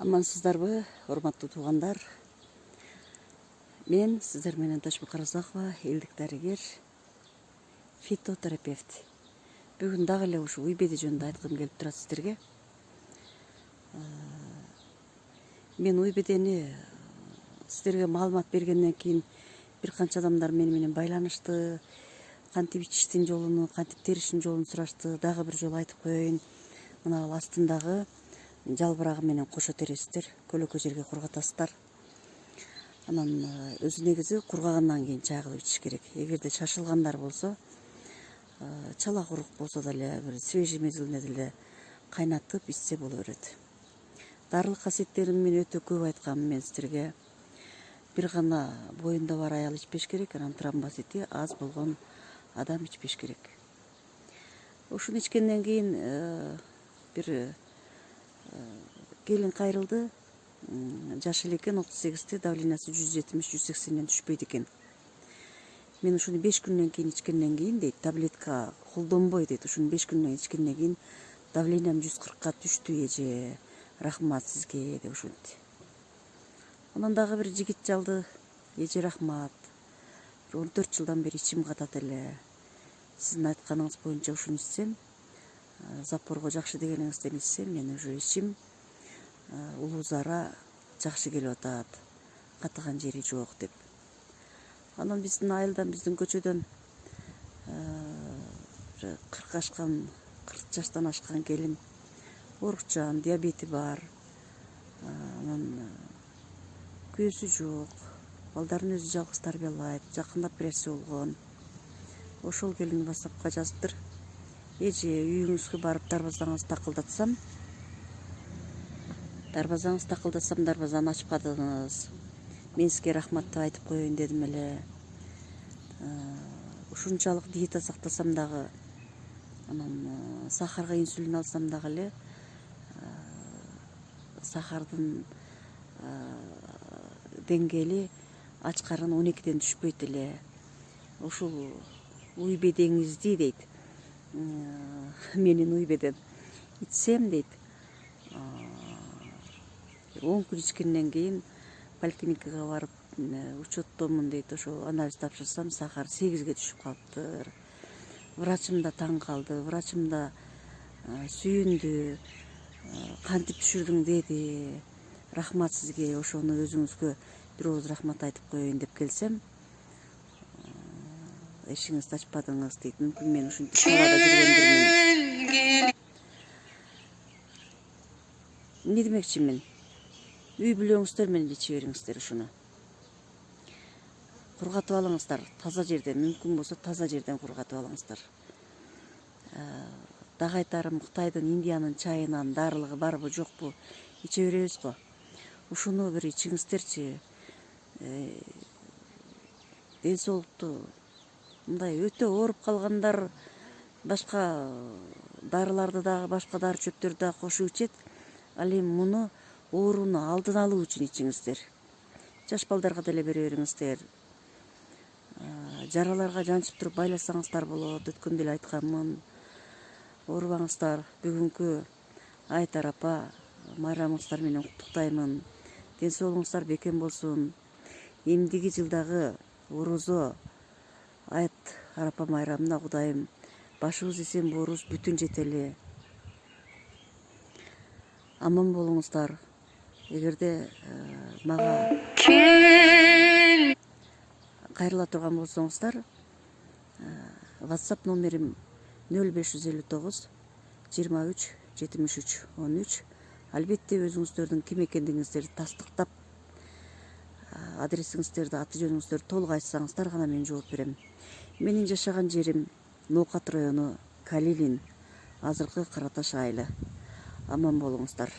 Амансыздарбы, урматтуу туугандар. Мен сиздер менен Ташбек Каразакова, элдик дарыгер, фитотерапевт. Бүгүн дагы эле ушу уй-беди жөнүндө айткым келип турат сиздерге. Мен уй-бедени сиздерге маалымат бергенден кийин бир канча адамдар менен байланышты, кантип ичиштин жолун, кантип териштин жолун сурашты. Дагы бир жолу айтып коеюн, мына астындагы жалбырагы менен кошо тересиздер, көлөкө жерге кургатасыздар. Анан өзү негизи кургагандан кийин чагылып ичиш керек. Эгерде шашылгандар болсо, чала курук болсо деле бир свежий мезгилинде деле кайнатып ичсе боло берет. Дарылык касиеттерин мен өтө көп айткам мен сиздерге. Бир гана боюнда бар аял ичпеш керек, анан тромбоцити аз болгон адам ичпеш керек. Ушуну ичкенден кийин бир келин кайрылды, жашы эле экен, 38-те, давлениясы 170-180ден түшпөйт экен. Мен ушуну 5 күндөн кийин ичкенден кийин дейт, таблетка колдонбой дейт. Ушуну 5 күндөн ичкенден кийин давлениям 140ка түштү эже. Рахмат сизге деп ушинти. Анан дагы бир жигит жалды, эже рахмат. 14 жылдан бери ичим катат эле. Сиздин айтканыңыз боюнча ушуну ичсем, запорго жакшы дегениңизден ичсем, мен уже ичим улуузара жакшы келип атат, катыган жери жок деп. Анан биздин айылдан, биздин көчөдөн 40 жаштан ашкан келин, оорукчан, диабети бар, анан күйөөсү жок, балдарын өзү жалгыз тарбиялайт, жакында операция болгон. Ошол келин WhatsAppка жазыптыр. Эже, үйүңүзгө барып дарбазаңызды такылдатсам, дарбазаны ачпадыңыз. Мен сизге рахматты айтып коеюн дедим эле. Ушунчалык диета сактасам дагы, анан сахарга инсулин алсам дагы эле, сахардын деңгээли ачкарын 12ден түшпөйт эле. Ушул уй-бедеңизди дейт, менин уй-бедем ичсем дейт, 10 күн ичкенден кийин поликлиникага барып учеттомун дейт. Ошо анализ тапшырсам, сахар 8ге түшүп калыптыр. Врачым да таң калды, врачым да сүйүндү, кантип түшүрдүң деди. Рахмат сизге, ошону өзүңүзгө бир ооз рахмат айтып коеюн деп келсем, эшигиңизди ачпадыңыз дейт. Мүмкүн мен ушинтип талаада жүргөндүрмүн. Не демекчимин? Үй бүлөңүздөр менен иче бериңиздер ушуну. Кургатып алыңыздар таза жерден, мүмкүн болсо таза жерден кургатып алыңыздар. Дагы айтарым, Кытайдын, Индиянын чайынан дарылыгы барбы жокпу иче беребиз го. Ушуну бир ичиңиздерчи. Ден соолукту мындай өтө ооруп калгандар башка дарыларды дагы, башка дары чөптөрдү дагы кошуп ичет. Ал эми муну ооруну алдын алуу үчүн ичиңиздер. Жаш балдарга деле бере бериңиздер. Жараларга жанчып туруп байласаңыздар болот. Өткөндө эле айтканмын. Оорубаңыздар. Бүгүнкү Айтар апа майрамыңыздар менен куттуктаймын. Ден соолугуңуздар бекем болсун. Эмдиги жылдагы орозо Айтар апа майрамына Кудайым башыбыз эсен боорубуз бүтүн жетели. Аман болуңуздар. Эгерде мага кайрыла турган болсоңуздар, WhatsApp номерим 0559 23 73 13. Албетте өзүңүздөрдүн ким экендигиңиздерди тастыктап, адресиңиздерди, аты жөнүңүздөрдү толук айтсаңыздар гана мен жооп берем. Менин жашаган жерим Ноокат району, Калилин, азыркы Кара Таш айылы. Аман болуңуздар.